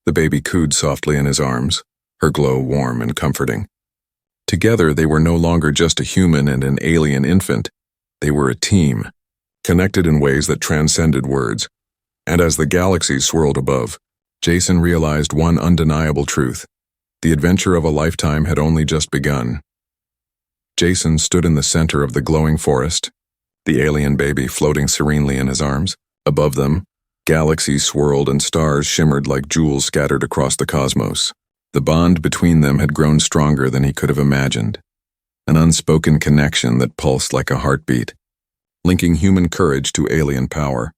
The baby cooed softly in his arms, her glow warm and comforting. Together, they were no longer just a human and an alien infant. They were a team, connected in ways that transcended words. And as the galaxies swirled above, Jason realized one undeniable truth. The adventure of a lifetime had only just begun. Jason stood in the center of the glowing forest, the alien baby floating serenely in his arms. Above them, galaxies swirled and stars shimmered like jewels scattered across the cosmos. The bond between them had grown stronger than he could have imagined, an unspoken connection that pulsed like a heartbeat, linking human courage to alien power.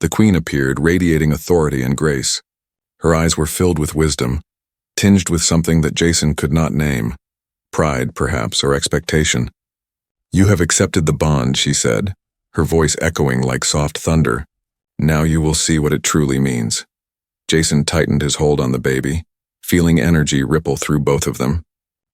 The Queen appeared, radiating authority and grace. Her eyes were filled with wisdom, tinged with something that Jason could not name, pride, perhaps, or expectation. "You have accepted the bond," she said, her voice echoing like soft thunder. "Now you will see what it truly means." Jason tightened his hold on the baby, feeling energy ripple through both of them.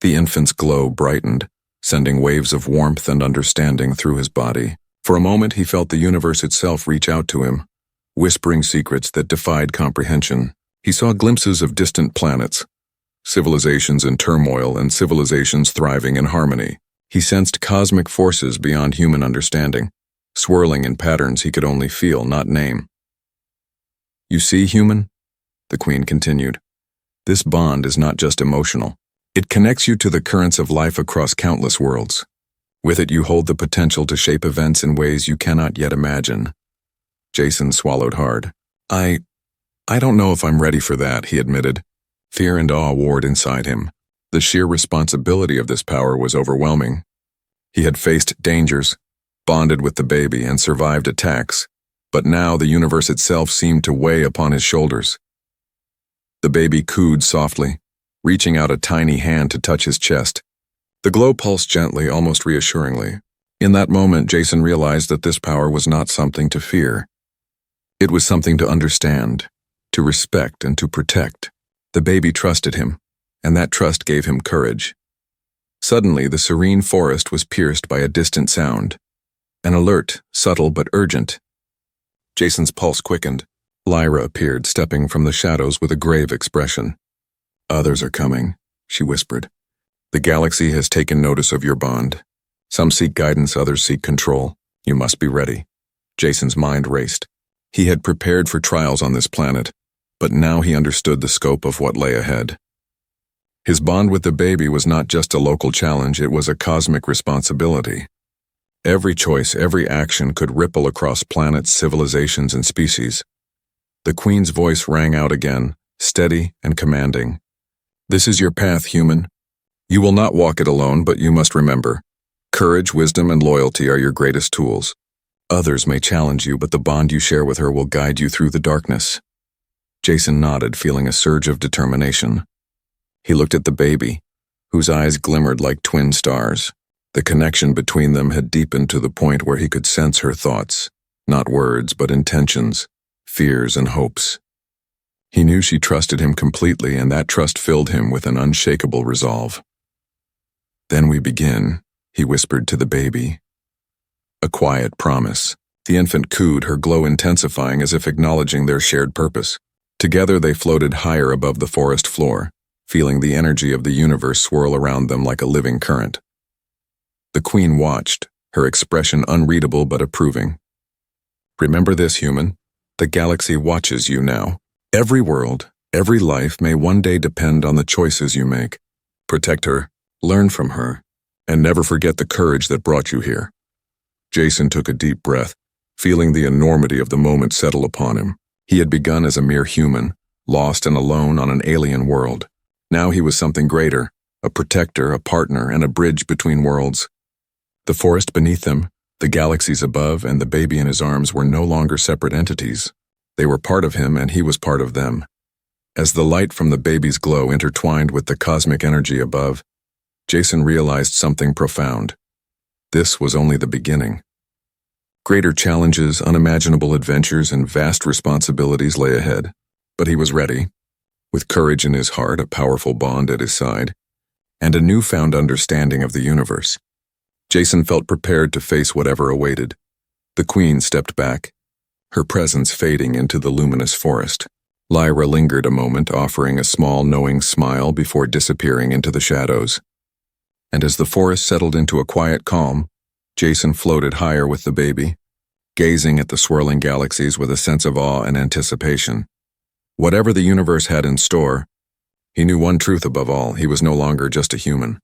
The infant's glow brightened, sending waves of warmth and understanding through his body. For a moment he felt the universe itself reach out to him, whispering secrets that defied comprehension. He saw glimpses of distant planets, civilizations in turmoil and civilizations thriving in harmony. He sensed cosmic forces beyond human understanding, swirling in patterns he could only feel, not name. "You see, human?" the Queen continued. "This bond is not just emotional. It connects you to the currents of life across countless worlds. With it you hold the potential to shape events in ways you cannot yet imagine." Jason swallowed hard. I don't know if I'm ready for that," he admitted. Fear and awe warred inside him. The sheer responsibility of this power was overwhelming. He had faced dangers, bonded with the baby, and survived attacks, but now the universe itself seemed to weigh upon his shoulders. The baby cooed softly, reaching out a tiny hand to touch his chest. The glow pulsed gently, almost reassuringly. In that moment, Jason realized that this power was not something to fear. It was something to understand, to respect, and to protect. The baby trusted him, and that trust gave him courage. Suddenly, the serene forest was pierced by a distant sound. An alert, subtle but urgent. Jason's pulse quickened. Lyra appeared, stepping from the shadows with a grave expression. "Others are coming," she whispered. "The galaxy has taken notice of your bond. Some seek guidance, others seek control. You must be ready." Jason's mind raced. He had prepared for trials on this planet, but now he understood the scope of what lay ahead. His bond with the baby was not just a local challenge, it was a cosmic responsibility. Every choice, every action could ripple across planets, civilizations, and species. The Queen's voice rang out again, steady and commanding. "This is your path, human. You will not walk it alone, but you must remember, courage, wisdom, and loyalty are your greatest tools. Others may challenge you, but the bond you share with her will guide you through the darkness." Jason nodded, feeling a surge of determination. He looked at the baby, whose eyes glimmered like twin stars. The connection between them had deepened to the point where he could sense her thoughts, not words, but intentions, fears, and hopes. He knew she trusted him completely, and that trust filled him with an unshakable resolve. "Then we begin," he whispered to the baby. A quiet promise. The infant cooed, her glow intensifying as if acknowledging their shared purpose. Together they floated higher above the forest floor, feeling the energy of the universe swirl around them like a living current. The Queen watched, her expression unreadable but approving. "Remember this, human. The galaxy watches you now. Every world, every life may one day depend on the choices you make. Protect her, learn from her, and never forget the courage that brought you here." Jason took a deep breath, feeling the enormity of the moment settle upon him. He had begun as a mere human, lost and alone on an alien world. Now he was something greater, a protector, a partner, and a bridge between worlds. The forest beneath them, the galaxies above, and the baby in his arms were no longer separate entities. They were part of him, and he was part of them. As the light from the baby's glow intertwined with the cosmic energy above, Jason realized something profound. This was only the beginning. Greater challenges, unimaginable adventures, and vast responsibilities lay ahead. But he was ready, with courage in his heart, a powerful bond at his side, and a newfound understanding of the universe. Jason felt prepared to face whatever awaited. The Queen stepped back, her presence fading into the luminous forest. Lyra lingered a moment, offering a small, knowing smile before disappearing into the shadows. And as the forest settled into a quiet calm, Jason floated higher with the baby, gazing at the swirling galaxies with a sense of awe and anticipation. Whatever the universe had in store, he knew one truth above all: he was no longer just a human.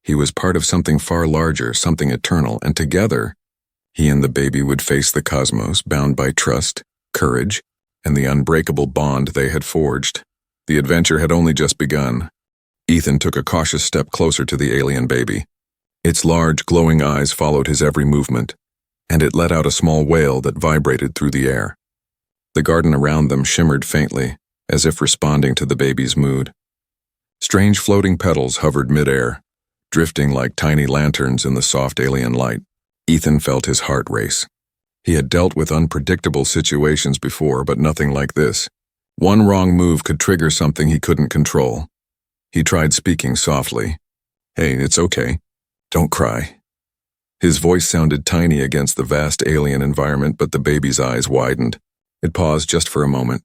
He was part of something far larger, something eternal, and together, he and the baby would face the cosmos, bound by trust, courage, and the unbreakable bond they had forged. The adventure had only just begun. Ethan took a cautious step closer to the alien baby. Its large, glowing eyes followed his every movement, and it let out a small wail that vibrated through the air. The garden around them shimmered faintly, as if responding to the baby's mood. Strange floating petals hovered mid-air, drifting like tiny lanterns in the soft alien light. Ethan felt his heart race. He had dealt with unpredictable situations before, but nothing like this. One wrong move could trigger something he couldn't control. He tried speaking softly. "Hey, it's okay. Don't cry." His voice sounded tiny against the vast alien environment, but the baby's eyes widened. It paused just for a moment.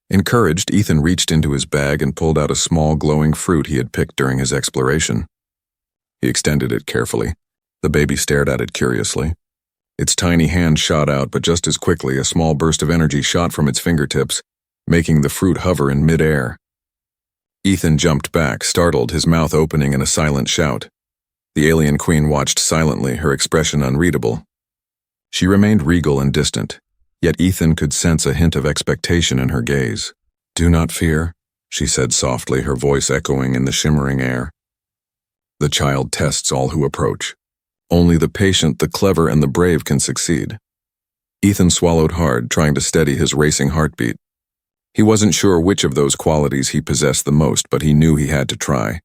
Encouraged, Ethan reached into his bag and pulled out a small glowing fruit he had picked during his exploration. He extended it carefully. The baby stared at it curiously. Its tiny hand shot out, but just as quickly a small burst of energy shot from its fingertips, making the fruit hover in mid-air. Ethan jumped back, startled, his mouth opening in a silent shout. The alien queen watched silently, her expression unreadable. She remained regal and distant, yet Ethan could sense a hint of expectation in her gaze. "Do not fear," she said softly, her voice echoing in the shimmering air. "The child tests all who approach. Only the patient, the clever, and the brave can succeed." Ethan swallowed hard, trying to steady his racing heartbeat. He wasn't sure which of those qualities he possessed the most, but he knew he had to try.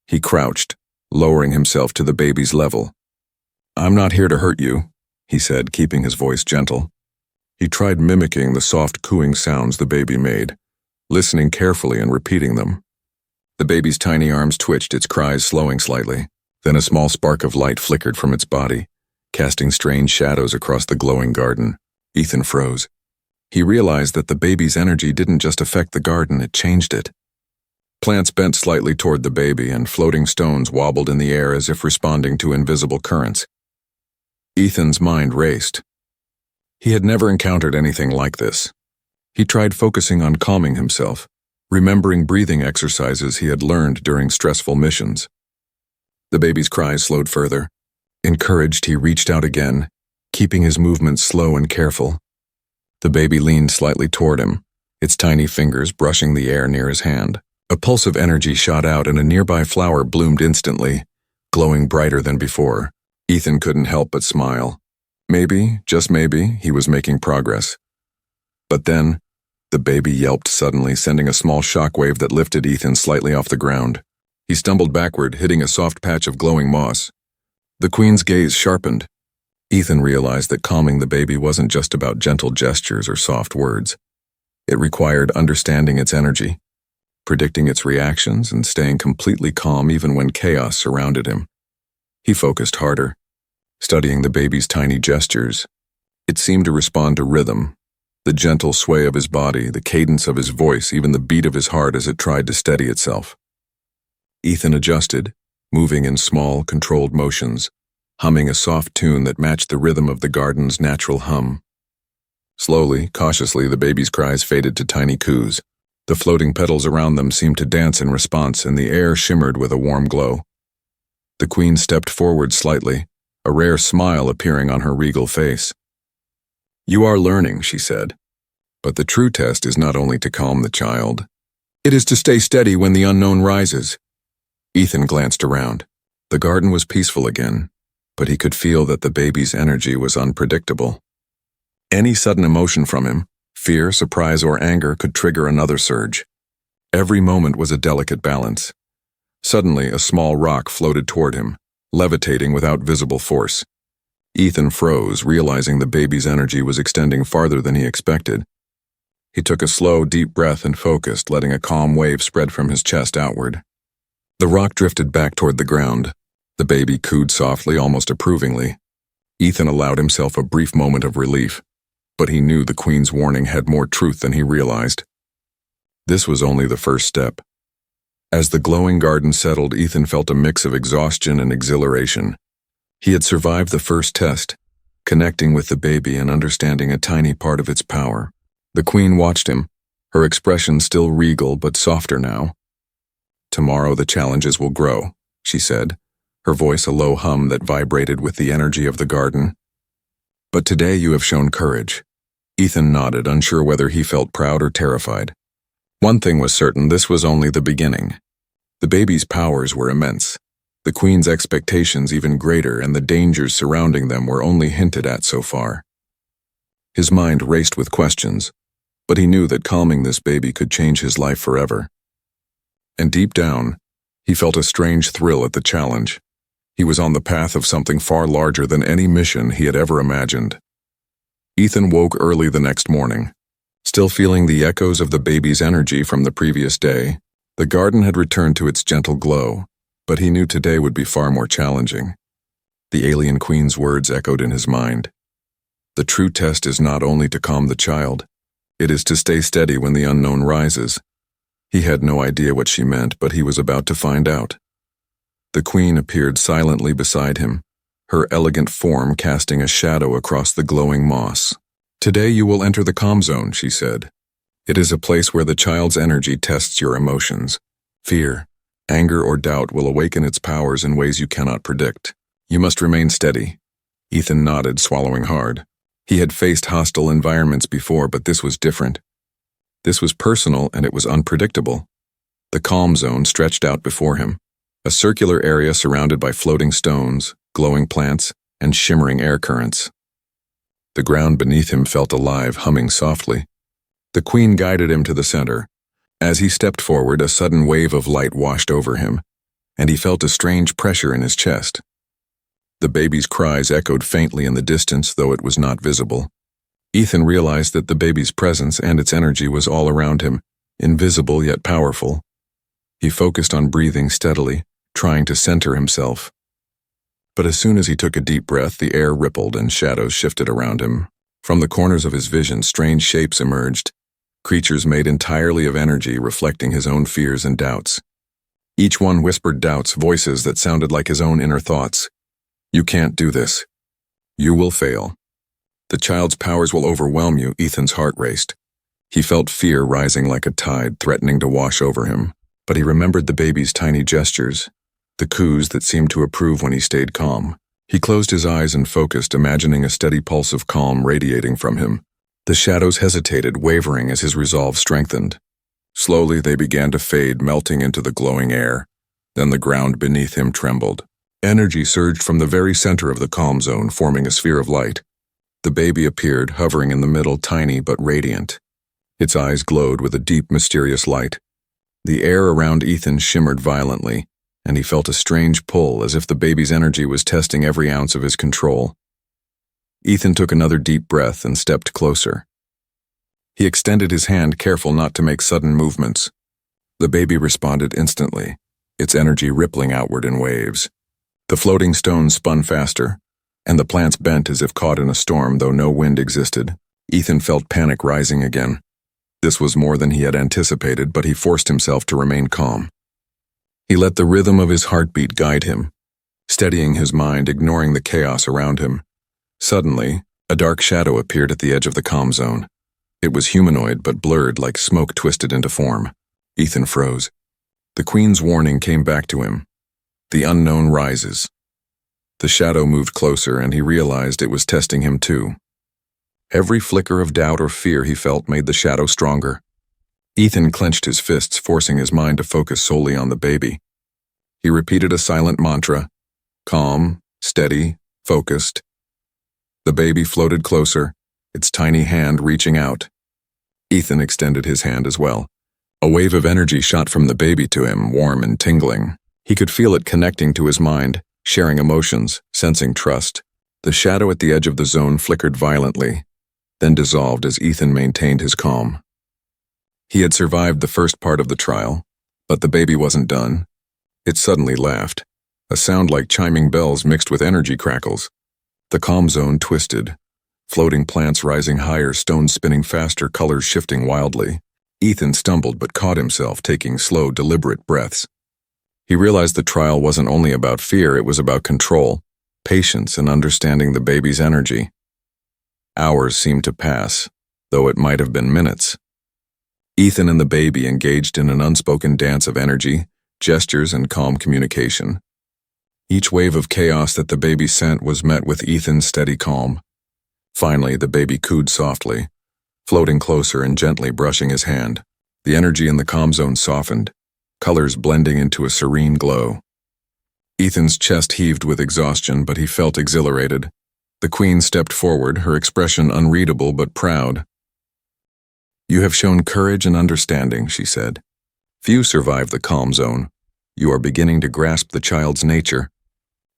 He crouched, lowering himself to the baby's level. "I'm not here to hurt you," he said, keeping his voice gentle. He tried mimicking the soft cooing sounds the baby made, listening carefully and repeating them. The baby's tiny arms twitched, its cries slowing slightly. Then a small spark of light flickered from its body, casting strange shadows across the glowing garden. Ethan froze. He realized that the baby's energy didn't just affect the garden, it changed it. Plants bent slightly toward the baby, and floating stones wobbled in the air as if responding to invisible currents. Ethan's mind raced. He had never encountered anything like this. He tried focusing on calming himself, remembering breathing exercises he had learned during stressful missions. The baby's cries slowed further. Encouraged, he reached out again, keeping his movements slow and careful. The baby leaned slightly toward him, its tiny fingers brushing the air near his hand. A pulse of energy shot out and a nearby flower bloomed instantly, glowing brighter than before. Ethan couldn't help but smile. Maybe, just maybe, he was making progress. But then, the baby yelped suddenly, sending a small shockwave that lifted Ethan slightly off the ground. He stumbled backward, hitting a soft patch of glowing moss. The queen's gaze sharpened. Ethan realized that calming the baby wasn't just about gentle gestures or soft words. It required understanding its energy, predicting its reactions, and staying completely calm even when chaos surrounded him. He focused harder, studying the baby's tiny gestures. It seemed to respond to rhythm, the gentle sway of his body, the cadence of his voice, even the beat of his heart as it tried to steady itself. Ethan adjusted, moving in small, controlled motions, humming a soft tune that matched the rhythm of the garden's natural hum. Slowly, cautiously, the baby's cries faded to tiny coos. The floating petals around them seemed to dance in response, and the air shimmered with a warm glow. The queen stepped forward slightly, a rare smile appearing on her regal face. "You are learning," she said. "But the true test is not only to calm the child. It is to stay steady when the unknown rises." Ethan glanced around. The garden was peaceful again, but he could feel that the baby's energy was unpredictable. Any sudden emotion from him, fear, surprise, or anger, could trigger another surge. Every moment was a delicate balance. Suddenly, a small rock floated toward him, levitating without visible force. Ethan froze, realizing the baby's energy was extending farther than he expected. He took a slow, deep breath and focused, letting a calm wave spread from his chest outward. The rock drifted back toward the ground. The baby cooed softly, almost approvingly. Ethan allowed himself a brief moment of relief, but he knew the queen's warning had more truth than he realized. This was only the first step. As the glowing garden settled, Ethan felt a mix of exhaustion and exhilaration. He had survived the first test, connecting with the baby and understanding a tiny part of its power. The Queen watched him, her expression still regal but softer now. "Tomorrow the challenges will grow," she said, her voice a low hum that vibrated with the energy of the garden. "But today you have shown courage." Ethan nodded, unsure whether he felt proud or terrified. One thing was certain, this was only the beginning. The baby's powers were immense, the Queen's expectations even greater, and the dangers surrounding them were only hinted at so far. His mind raced with questions, but he knew that calming this baby could change his life forever. And deep down, he felt a strange thrill at the challenge. He was on the path of something far larger than any mission he had ever imagined. Ethan woke early the next morning, still feeling the echoes of the baby's energy from the previous day. The garden had returned to its gentle glow, but he knew today would be far more challenging. The alien Queen's words echoed in his mind. The true test is not only to calm the child, it is to stay steady when the unknown rises. He had no idea what she meant, but he was about to find out. The Queen appeared silently beside him, her elegant form casting a shadow across the glowing moss. "Today you will enter the calm zone," she said. "It is a place where the child's energy tests your emotions. Fear, anger, or doubt will awaken its powers in ways you cannot predict. You must remain steady." Ethan nodded, swallowing hard. He had faced hostile environments before, but this was different. This was personal, and it was unpredictable. The calm zone stretched out before him, a circular area surrounded by floating stones, glowing plants, and shimmering air currents. The ground beneath him felt alive, humming softly. The Queen guided him to the center. As he stepped forward, a sudden wave of light washed over him, and he felt a strange pressure in his chest. The baby's cries echoed faintly in the distance, though it was not visible. Ethan realized that the baby's presence and its energy was all around him, invisible yet powerful. He focused on breathing steadily, trying to center himself. But as soon as he took a deep breath, the air rippled and shadows shifted around him. From the corners of his vision, strange shapes emerged, creatures made entirely of energy, reflecting his own fears and doubts. Each one whispered doubts, voices that sounded like his own inner thoughts. "You can't do this. You will fail. The child's powers will overwhelm you." Ethan's heart raced. He felt fear rising like a tide, threatening to wash over him. But he remembered the baby's tiny gestures, the coos that seemed to approve when he stayed calm. He closed his eyes and focused, imagining a steady pulse of calm radiating from him. The shadows hesitated, wavering as his resolve strengthened. Slowly they began to fade, melting into the glowing air. Then the ground beneath him trembled. Energy surged from the very center of the calm zone, forming a sphere of light. The baby appeared, hovering in the middle, tiny but radiant. Its eyes glowed with a deep, mysterious light. The air around Ethan shimmered violently, and he felt a strange pull, as if the baby's energy was testing every ounce of his control. Ethan took another deep breath and stepped closer. He extended his hand, careful not to make sudden movements. The baby responded instantly, its energy rippling outward in waves. The floating stones spun faster, and the plants bent as if caught in a storm, though no wind existed. Ethan felt panic rising again. This was more than he had anticipated, but he forced himself to remain calm. He let the rhythm of his heartbeat guide him, steadying his mind, ignoring the chaos around him. Suddenly, a dark shadow appeared at the edge of the calm zone. It was humanoid but blurred, like smoke twisted into form. Ethan froze. The Queen's warning came back to him. The unknown rises. The shadow moved closer, and he realized it was testing him too. Every flicker of doubt or fear he felt made the shadow stronger. Ethan clenched his fists, forcing his mind to focus solely on the baby. He repeated a silent mantra, calm, steady, focused. The baby floated closer, its tiny hand reaching out. Ethan extended his hand as well. A wave of energy shot from the baby to him, warm and tingling. He could feel it connecting to his mind, sharing emotions, sensing trust. The shadow at the edge of the zone flickered violently, then dissolved as Ethan maintained his calm. He had survived the first part of the trial, but the baby wasn't done. It suddenly laughed, a sound like chiming bells mixed with energy crackles. The calm zone twisted, floating plants rising higher, stones spinning faster, colors shifting wildly. Ethan stumbled but caught himself, taking slow, deliberate breaths. He realized the trial wasn't only about fear, it was about control, patience, and understanding the baby's energy. Hours seemed to pass, though it might have been minutes. Ethan and the baby engaged in an unspoken dance of energy, gestures, and calm communication. Each wave of chaos that the baby sent was met with Ethan's steady calm. Finally, the baby cooed softly, floating closer and gently brushing his hand. The energy in the calm zone softened, colors blending into a serene glow. Ethan's chest heaved with exhaustion, but he felt exhilarated. The Queen stepped forward, her expression unreadable but proud. "You have shown courage and understanding," she said. "Few survive the calm zone. You are beginning to grasp the child's nature.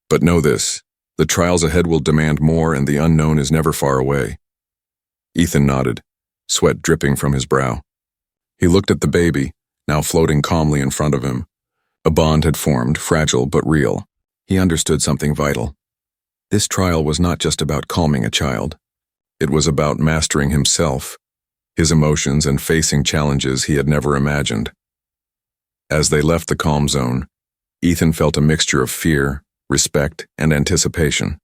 But know this, the trials ahead will demand more, and the unknown is never far away." Ethan nodded, sweat dripping from his brow. He looked at the baby, now floating calmly in front of him. A bond had formed, fragile but real. He understood something vital. This trial was not just about calming a child. It was about mastering himself, his emotions, and facing challenges he had never imagined. As they left the calm zone, Ethan felt a mixture of fear, respect, and anticipation.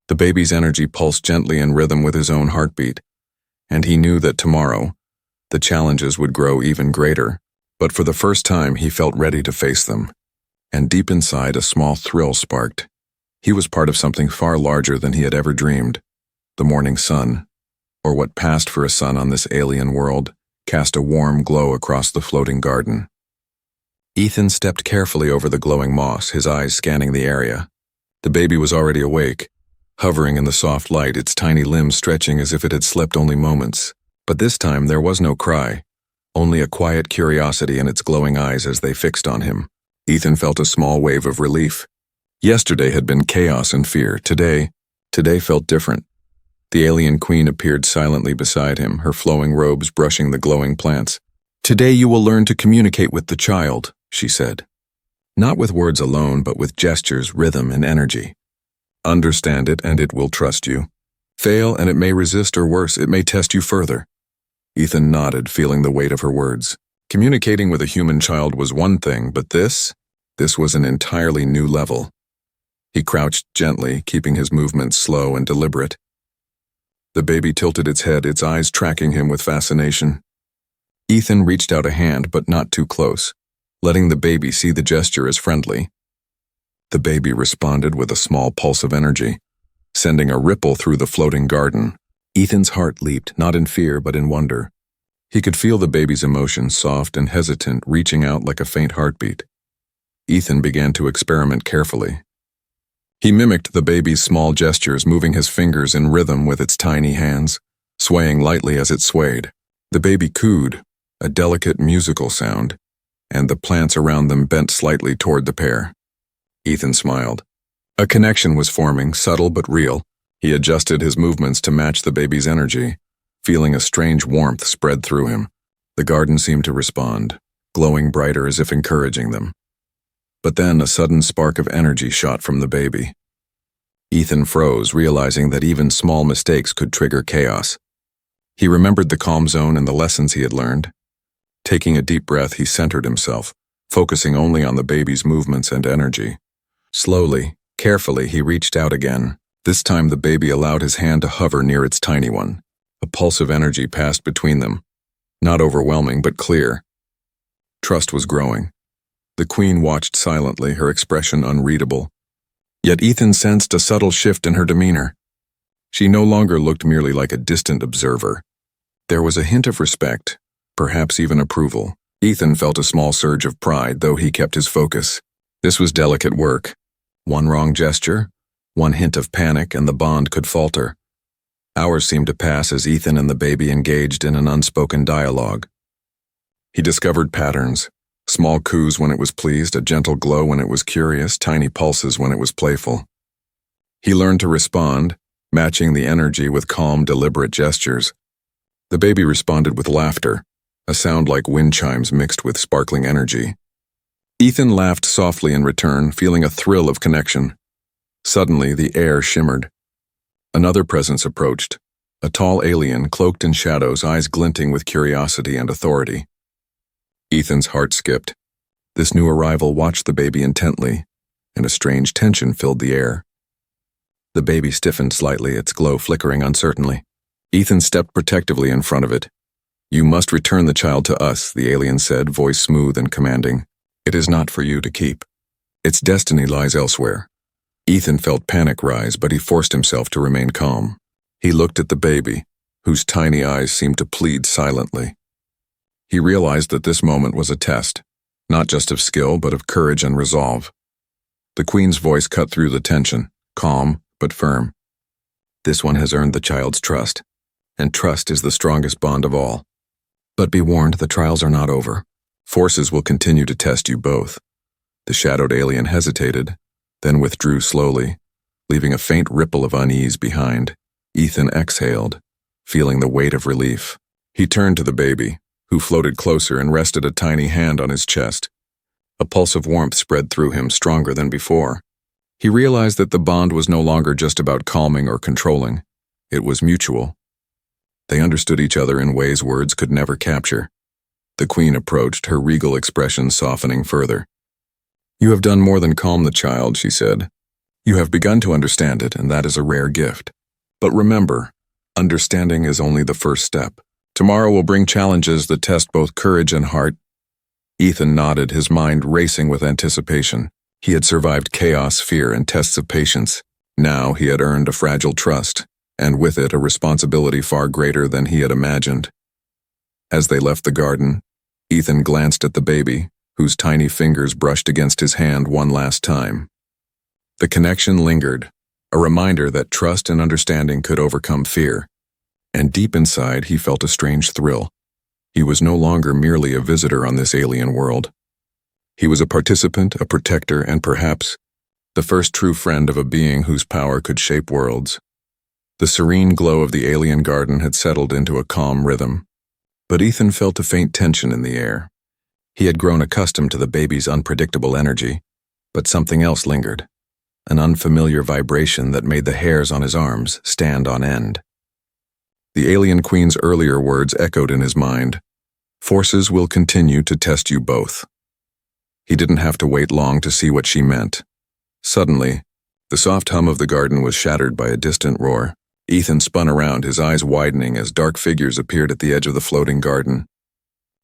The baby's energy pulsed gently in rhythm with his own heartbeat, and he knew that tomorrow, the challenges would grow even greater. But for the first time, he felt ready to face them. And deep inside, a small thrill sparked. He was part of something far larger than he had ever dreamed. The morning sun, or what passed for a sun on this alien world, cast a warm glow across the floating garden. Ethan stepped carefully over the glowing moss, his eyes scanning the area. The baby was already awake, hovering in the soft light, its tiny limbs stretching as if it had slept only moments. But this time there was no cry, only a quiet curiosity in its glowing eyes as they fixed on him. Ethan felt a small wave of relief. Yesterday had been chaos and fear. Today felt different. The alien queen appeared silently beside him, her flowing robes brushing the glowing plants. "Today you will learn to communicate with the child," she said. "Not with words alone, but with gestures, rhythm, and energy. Understand it, and it will trust you. Fail, and it may resist, or worse, it may test you further." Ethan nodded, feeling the weight of her words. Communicating with a human child was one thing, but this was an entirely new level. He crouched gently, keeping his movements slow and deliberate. The baby tilted its head, its eyes tracking him with fascination. Ethan reached out a hand, but not too close, letting the baby see the gesture as friendly. The baby responded with a small pulse of energy, sending a ripple through the floating garden. Ethan's heart leaped, not in fear, but in wonder. He could feel the baby's emotions, soft and hesitant, reaching out like a faint heartbeat. Ethan began to experiment carefully. He mimicked the baby's small gestures, moving his fingers in rhythm with its tiny hands, swaying lightly as it swayed. The baby cooed, a delicate musical sound, and the plants around them bent slightly toward the pair. Ethan smiled. A connection was forming, subtle but real. He adjusted his movements to match the baby's energy, feeling a strange warmth spread through him. The garden seemed to respond, glowing brighter as if encouraging them. But then a sudden spark of energy shot from the baby. Ethan froze, realizing that even small mistakes could trigger chaos. He remembered the calm zone and the lessons he had learned. Taking a deep breath, he centered himself, focusing only on the baby's movements and energy. Slowly, carefully, he reached out again. This time the baby allowed his hand to hover near its tiny one. A pulse of energy passed between them, not overwhelming but clear. Trust was growing. The queen watched silently, her expression unreadable. Yet Ethan sensed a subtle shift in her demeanor. She no longer looked merely like a distant observer. There was a hint of respect, perhaps even approval. Ethan felt a small surge of pride, though he kept his focus. This was delicate work. One wrong gesture, one hint of panic, and the bond could falter. Hours seemed to pass as Ethan and the baby engaged in an unspoken dialogue. He discovered patterns. Small coos when it was pleased, a gentle glow when it was curious, tiny pulses when it was playful. He learned to respond, matching the energy with calm, deliberate gestures. The baby responded with laughter, a sound like wind chimes mixed with sparkling energy. Ethan laughed softly in return, feeling a thrill of connection. Suddenly, the air shimmered. Another presence approached, a tall alien cloaked in shadows, eyes glinting with curiosity and authority. Ethan's heart skipped. This new arrival watched the baby intently, and a strange tension filled the air. The baby stiffened slightly, its glow flickering uncertainly. Ethan stepped protectively in front of it. "You must return the child to us," the alien said, voice smooth and commanding. "It is not for you to keep. Its destiny lies elsewhere." Ethan felt panic rise, but he forced himself to remain calm. He looked at the baby, whose tiny eyes seemed to plead silently. He realized that this moment was a test, not just of skill, but of courage and resolve. The Queen's voice cut through the tension, calm but firm. "This one has earned the child's trust, and trust is the strongest bond of all. But be warned, the trials are not over. Forces will continue to test you both." The shadowed alien hesitated, then withdrew slowly, leaving a faint ripple of unease behind. Ethan exhaled, feeling the weight of relief. He turned to the baby, who floated closer and rested a tiny hand on his chest. A pulse of warmth spread through him, stronger than before. He realized that the bond was no longer just about calming or controlling. It was mutual. They understood each other in ways words could never capture. The Queen approached, her regal expression softening further. "You have done more than calm the child," she said. "You have begun to understand it, and that is a rare gift. But remember, understanding is only the first step. Tomorrow will bring challenges that test both courage and heart." Ethan nodded, his mind racing with anticipation. He had survived chaos, fear, and tests of patience. Now he had earned a fragile trust, and with it a responsibility far greater than he had imagined. As they left the garden, Ethan glanced at the baby, whose tiny fingers brushed against his hand one last time. The connection lingered, a reminder that trust and understanding could overcome fear. And deep inside, he felt a strange thrill. He was no longer merely a visitor on this alien world. He was a participant, a protector, and perhaps the first true friend of a being whose power could shape worlds. The serene glow of the alien garden had settled into a calm rhythm, but Ethan felt a faint tension in the air. He had grown accustomed to the baby's unpredictable energy, but something else lingered, an unfamiliar vibration that made the hairs on his arms stand on end. The alien queen's earlier words echoed in his mind. "Forces will continue to test you both." He didn't have to wait long to see what she meant. Suddenly, the soft hum of the garden was shattered by a distant roar. Ethan spun around, his eyes widening as dark figures appeared at the edge of the floating garden.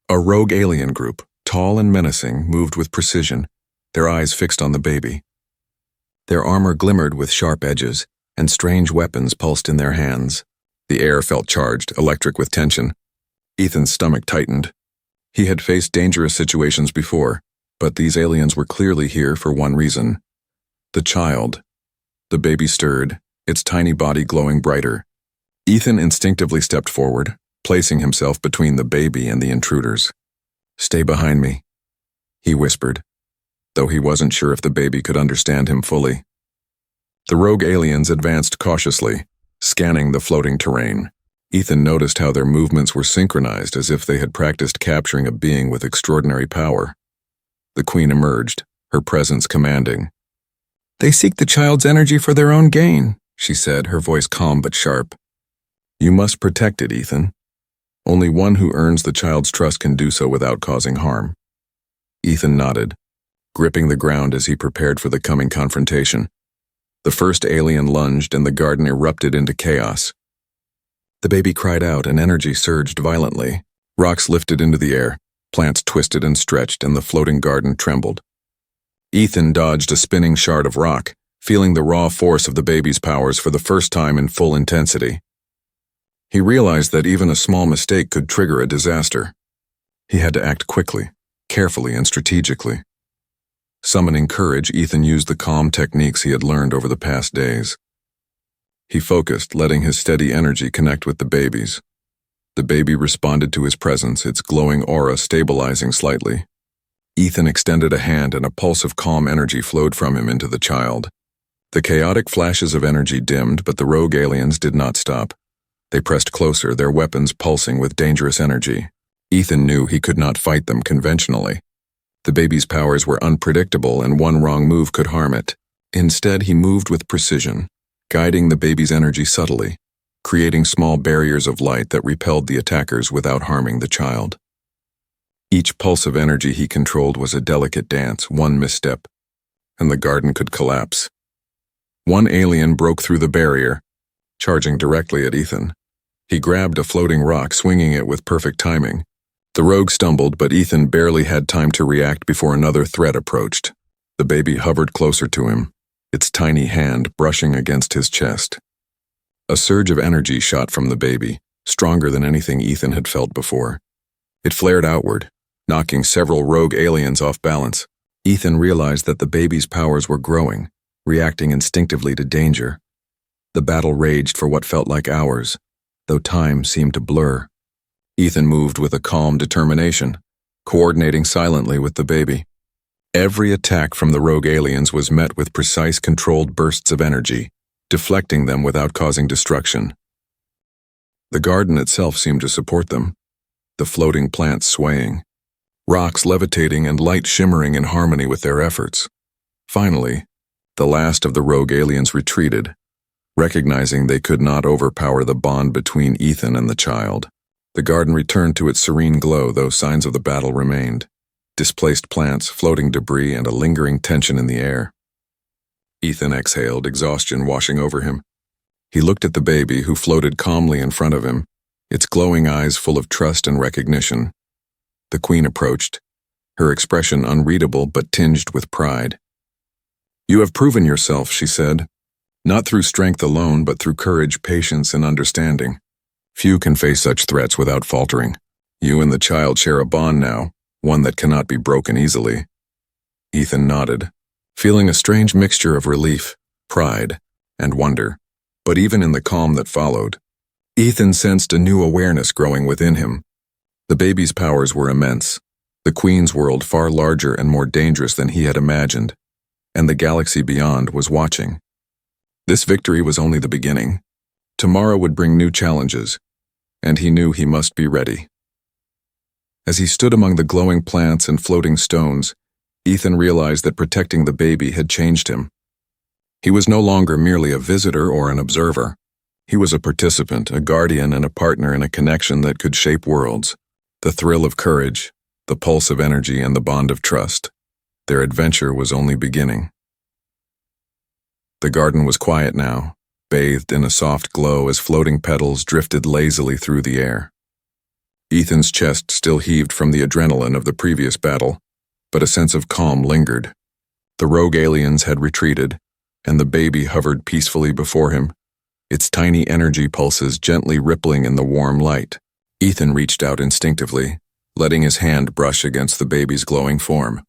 A rogue alien group, tall and menacing, moved with precision, their eyes fixed on the baby. Their armor glimmered with sharp edges, and strange weapons pulsed in their hands. The air felt charged, electric with tension. Ethan's stomach tightened. He had faced dangerous situations before, but these aliens were clearly here for one reason. The child. The baby stirred, its tiny body glowing brighter. Ethan instinctively stepped forward, placing himself between the baby and the intruders. "Stay behind me," he whispered, though he wasn't sure if the baby could understand him fully. The rogue aliens advanced cautiously, scanning the floating terrain. Ethan noticed how their movements were synchronized, as if they had practiced capturing a being with extraordinary power. The Queen emerged, her presence commanding. "They seek the child's energy for their own gain," she said, her voice calm but sharp. "You must protect it, Ethan. Only one who earns the child's trust can do so without causing harm." Ethan nodded, gripping the ground as he prepared for the coming confrontation. The first alien lunged and the garden erupted into chaos. The baby cried out and energy surged violently. Rocks lifted into the air, plants twisted and stretched, and the floating garden trembled. Ethan dodged a spinning shard of rock, feeling the raw force of the baby's powers for the first time in full intensity. He realized that even a small mistake could trigger a disaster. He had to act quickly, carefully, and strategically. Summoning courage, Ethan used the calm techniques he had learned over the past days. He focused, letting his steady energy connect with the baby's. The baby responded to his presence, its glowing aura stabilizing slightly. Ethan extended a hand and a pulse of calm energy flowed from him into the child. The chaotic flashes of energy dimmed, but the rogue aliens did not stop. They pressed closer, their weapons pulsing with dangerous energy. Ethan knew he could not fight them conventionally. The baby's powers were unpredictable, and one wrong move could harm it. Instead, he moved with precision, guiding the baby's energy subtly, creating small barriers of light that repelled the attackers without harming the child. Each pulse of energy he controlled was a delicate dance, one misstep, and the garden could collapse. One alien broke through the barrier, charging directly at Ethan. He grabbed a floating rock, swinging it with perfect timing. The rogue stumbled, but Ethan barely had time to react before another threat approached. The baby hovered closer to him, its tiny hand brushing against his chest. A surge of energy shot from the baby, stronger than anything Ethan had felt before. It flared outward, knocking several rogue aliens off balance. Ethan realized that the baby's powers were growing, reacting instinctively to danger. The battle raged for what felt like hours, though time seemed to blur. Ethan moved with a calm determination, coordinating silently with the baby. Every attack from the rogue aliens was met with precise, controlled bursts of energy, deflecting them without causing destruction. The garden itself seemed to support them, the floating plants swaying, rocks levitating and light shimmering in harmony with their efforts. Finally, the last of the rogue aliens retreated, recognizing they could not overpower the bond between Ethan and the child. The garden returned to its serene glow, though signs of the battle remained. Displaced plants, floating debris, and a lingering tension in the air. Ethan exhaled, exhaustion washing over him. He looked at the baby, who floated calmly in front of him, its glowing eyes full of trust and recognition. The queen approached, her expression unreadable but tinged with pride. "You have proven yourself," she said, "not through strength alone, but through courage, patience, and understanding. Few can face such threats without faltering. You and the child share a bond now, one that cannot be broken easily." Ethan nodded, feeling a strange mixture of relief, pride, and wonder. But even in the calm that followed, Ethan sensed a new awareness growing within him. The baby's powers were immense, the queen's world far larger and more dangerous than he had imagined, and the galaxy beyond was watching. This victory was only the beginning. Tomorrow would bring new challenges, and he knew he must be ready. As he stood among the glowing plants and floating stones, Ethan realized that protecting the baby had changed him. He was no longer merely a visitor or an observer. He was a participant, a guardian, and a partner in a connection that could shape worlds. The thrill of courage, the pulse of energy, and the bond of trust. Their adventure was only beginning. The garden was quiet now, bathed in a soft glow as floating petals drifted lazily through the air. Ethan's chest still heaved from the adrenaline of the previous battle, but a sense of calm lingered. The rogue aliens had retreated, and the baby hovered peacefully before him, its tiny energy pulses gently rippling in the warm light. Ethan reached out instinctively, letting his hand brush against the baby's glowing form.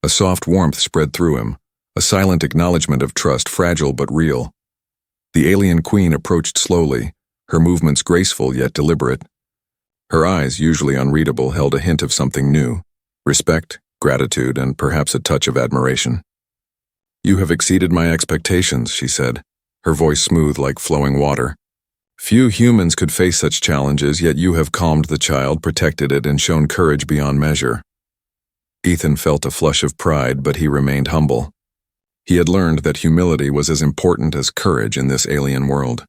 A soft warmth spread through him, a silent acknowledgement of trust, fragile but real. The alien queen approached slowly, her movements graceful yet deliberate. Her eyes, usually unreadable, held a hint of something new: respect, gratitude, and perhaps a touch of admiration. "You have exceeded my expectations," she said, her voice smooth like flowing water. "Few humans could face such challenges, yet you have calmed the child, protected it, and shown courage beyond measure." Ethan felt a flush of pride, but he remained humble. He had learned that humility was as important as courage in this alien world.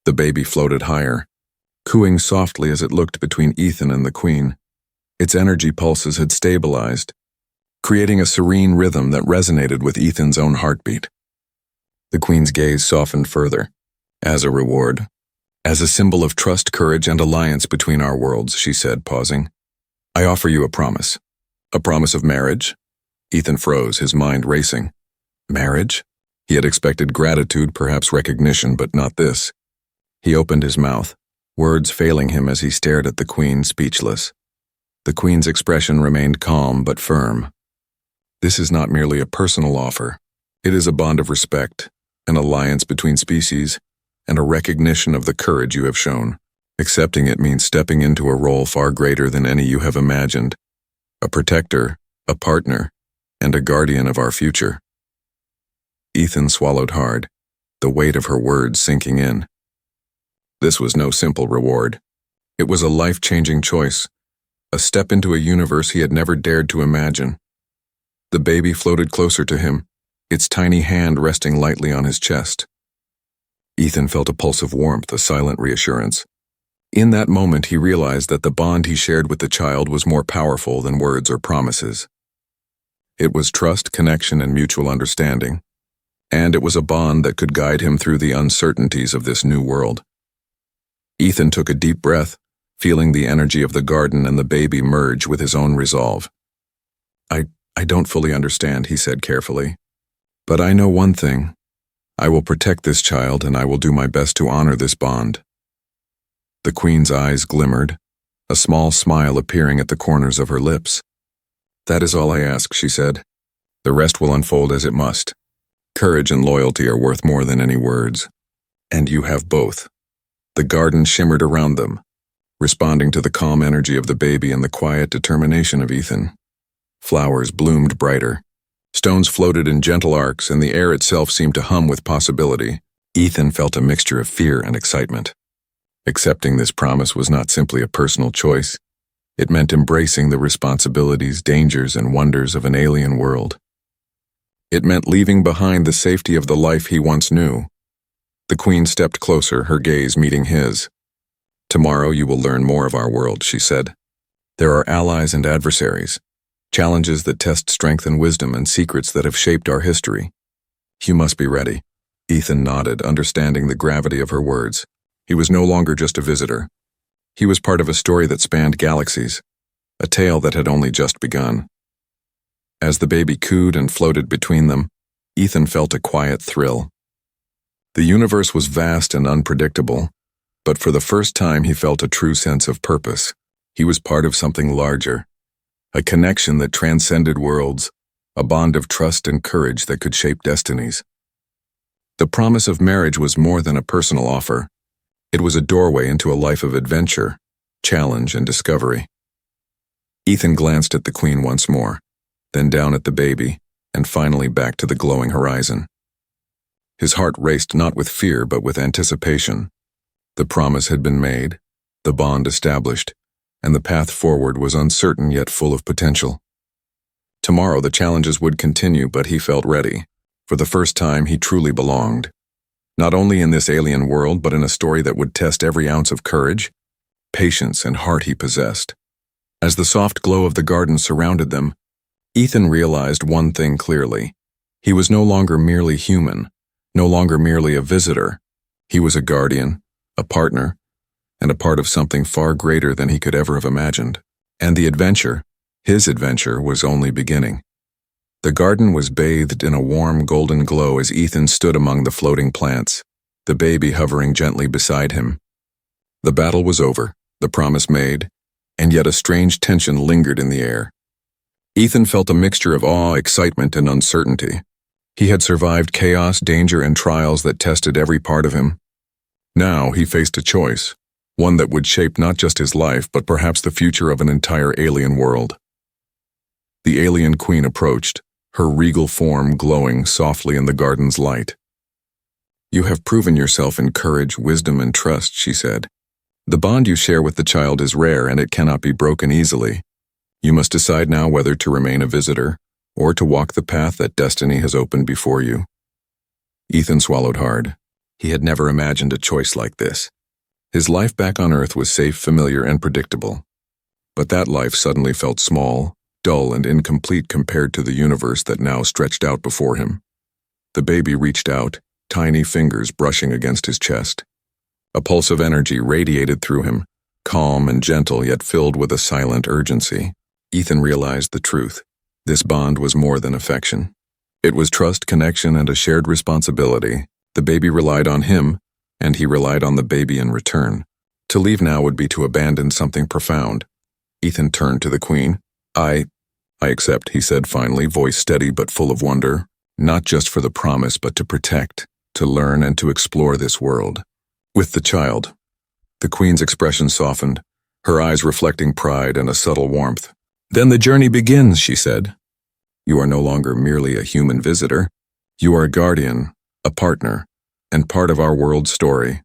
The baby floated higher, cooing softly as it looked between Ethan and the queen. Its energy pulses had stabilized, creating a serene rhythm that resonated with Ethan's own heartbeat. The queen's gaze softened further. "As a reward, as a symbol of trust, courage, and alliance between our worlds," she said, pausing, "I offer you a promise." "A promise of marriage?" Ethan froze, his mind racing. Marriage? He had expected gratitude, perhaps recognition, but not this. He opened his mouth, words failing him as he stared at the queen, speechless. The queen's expression remained calm but firm. "This is not merely a personal offer. It is a bond of respect, an alliance between species, and a recognition of the courage you have shown. Accepting it means stepping into a role far greater than any you have imagined. A protector, a partner, and a guardian of our future." Ethan swallowed hard, the weight of her words sinking in. This was no simple reward. It was a life-changing choice, a step into a universe he had never dared to imagine. The baby floated closer to him, its tiny hand resting lightly on his chest. Ethan felt a pulse of warmth, a silent reassurance. In that moment, he realized that the bond he shared with the child was more powerful than words or promises. It was trust, connection, and mutual understanding, and it was a bond that could guide him through the uncertainties of this new world. Ethan took a deep breath, feeling the energy of the garden and the baby merge with his own resolve. I don't fully understand, he said carefully. But I know one thing. I will protect this child, and I will do my best to honor this bond. The Queen's eyes glimmered, a small smile appearing at the corners of her lips. That is all I ask, she said. The rest will unfold as it must. Courage and loyalty are worth more than any words. And you have both. The garden shimmered around them, responding to the calm energy of the baby and the quiet determination of Ethan. Flowers bloomed brighter. Stones floated in gentle arcs, and the air itself seemed to hum with possibility. Ethan felt a mixture of fear and excitement. Accepting this promise was not simply a personal choice. It meant embracing the responsibilities, dangers, and wonders of an alien world. It meant leaving behind the safety of the life he once knew. The Queen stepped closer, her gaze meeting his. Tomorrow you will learn more of our world, she said. There are allies and adversaries, challenges that test strength and wisdom, and secrets that have shaped our history. You must be ready. Ethan nodded, understanding the gravity of her words. He was no longer just a visitor. He was part of a story that spanned galaxies, a tale that had only just begun. As the baby cooed and floated between them, Ethan felt a quiet thrill. The universe was vast and unpredictable, but for the first time he felt a true sense of purpose. He was part of something larger, a connection that transcended worlds, a bond of trust and courage that could shape destinies. The promise of marriage was more than a personal offer. It was a doorway into a life of adventure, challenge, and discovery. Ethan glanced at the Queen once more, then down at the baby, and finally back to the glowing horizon. His heart raced not with fear but with anticipation. The promise had been made, the bond established, and the path forward was uncertain yet full of potential. Tomorrow the challenges would continue, but he felt ready. For the first time he truly belonged. Not only in this alien world, but in a story that would test every ounce of courage, patience, and heart he possessed. As the soft glow of the garden surrounded them, Ethan realized one thing clearly. He was no longer merely human, no longer merely a visitor. He was a guardian, a partner, and a part of something far greater than he could ever have imagined. And the adventure, his adventure, was only beginning. The garden was bathed in a warm golden glow as Ethan stood among the floating plants, the baby hovering gently beside him. The battle was over, the promise made, and yet a strange tension lingered in the air. Ethan felt a mixture of awe, excitement, and uncertainty. He had survived chaos, danger, and trials that tested every part of him. Now he faced a choice, one that would shape not just his life, but perhaps the future of an entire alien world. The alien queen approached, her regal form glowing softly in the garden's light. You have proven yourself in courage, wisdom, and trust, she said. The bond you share with the child is rare, and it cannot be broken easily. You must decide now whether to remain a visitor, or to walk the path that destiny has opened before you. Ethan swallowed hard. He had never imagined a choice like this. His life back on Earth was safe, familiar, and predictable. But that life suddenly felt small, dull, and incomplete compared to the universe that now stretched out before him. The baby reached out, tiny fingers brushing against his chest. A pulse of energy radiated through him, calm and gentle yet filled with a silent urgency. Ethan realized the truth. This bond was more than affection. It was trust, connection, and a shared responsibility. The baby relied on him, and he relied on the baby in return. To leave now would be to abandon something profound. Ethan turned to the Queen. I accept, he said finally, voice steady but full of wonder. Not just for the promise, but to protect, to learn, and to explore this world. With the child. The Queen's expression softened, her eyes reflecting pride and a subtle warmth. Then the journey begins, she said. You are no longer merely a human visitor. You are a guardian, a partner, and part of our world's story.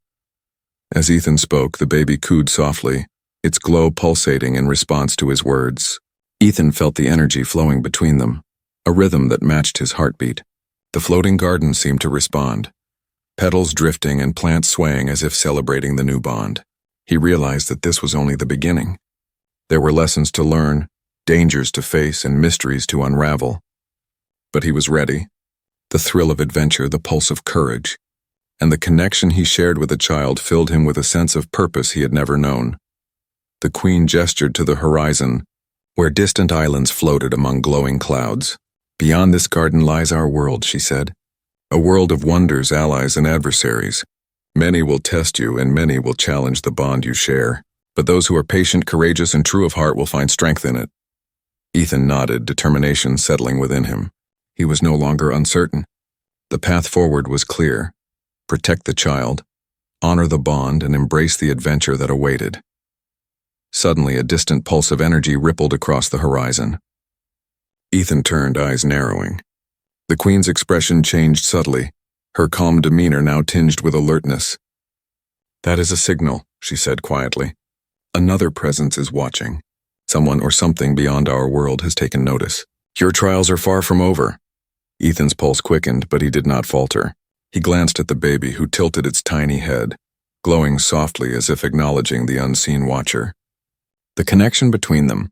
As Ethan spoke, the baby cooed softly, its glow pulsating in response to his words. Ethan felt the energy flowing between them, a rhythm that matched his heartbeat. The floating garden seemed to respond. petals drifting and plants swaying as if celebrating the new bond. He realized that this was only the beginning. There were lessons to learn, dangers to face, and mysteries to unravel. But he was ready. The thrill of adventure, the pulse of courage, and the connection he shared with the child filled him with a sense of purpose he had never known. The Queen gestured to the horizon, where distant islands floated among glowing clouds. "Beyond this garden lies our world," she said. "A world of wonders, allies, and adversaries. Many will test you, and many will challenge the bond you share. But those who are patient, courageous, and true of heart will find strength in it." Ethan nodded, determination settling within him. He was no longer uncertain. The path forward was clear. Protect the child, honor the bond, and embrace the adventure that awaited. Suddenly, a distant pulse of energy rippled across the horizon. Ethan turned, eyes narrowing. The Queen's expression changed subtly, her calm demeanor now tinged with alertness. "That is a signal," she said quietly. "Another presence is watching. Someone or something beyond our world has taken notice. Your trials are far from over." Ethan's pulse quickened, but he did not falter. He glanced at the baby, who tilted its tiny head, glowing softly as if acknowledging the unseen watcher. The connection between them,